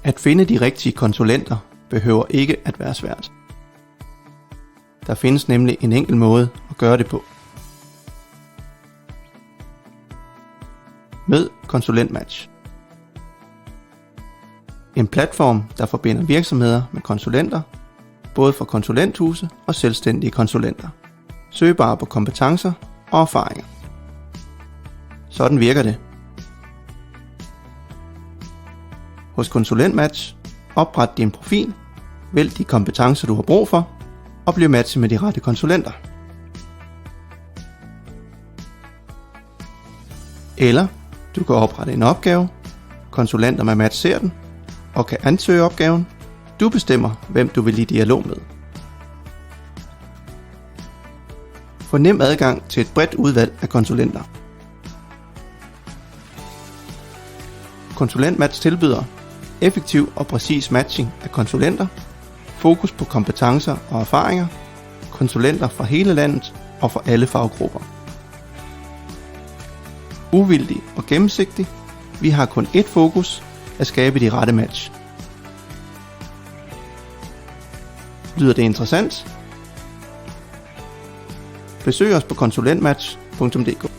At finde de rigtige konsulenter behøver ikke at være svært. Der findes nemlig en enkel måde at gøre det på. Mød KonsulentMatch. En platform, der forbinder virksomheder med konsulenter, både for konsulenthuse og selvstændige konsulenter. Søgbare på kompetencer og erfaringer. Sådan virker det. Hos KonsulentMatch, opret din profil, vælg de kompetencer du har brug for, og bliv matchet med de rette konsulenter. Eller du kan oprette en opgave, konsulenter med match ser den, og kan ansøge opgaven. Du bestemmer, hvem du vil i dialog med. Få nem adgang til et bredt udvalg af konsulenter. KonsulentMatch tilbyder effektiv og præcis matching af konsulenter, fokus på kompetencer og erfaringer, konsulenter fra hele landet og fra alle faggrupper. Uvildig og gennemsigtig, vi har kun ét fokus, at skabe de rette match. Lyder det interessant? Besøg os på konsulentmatch.dk.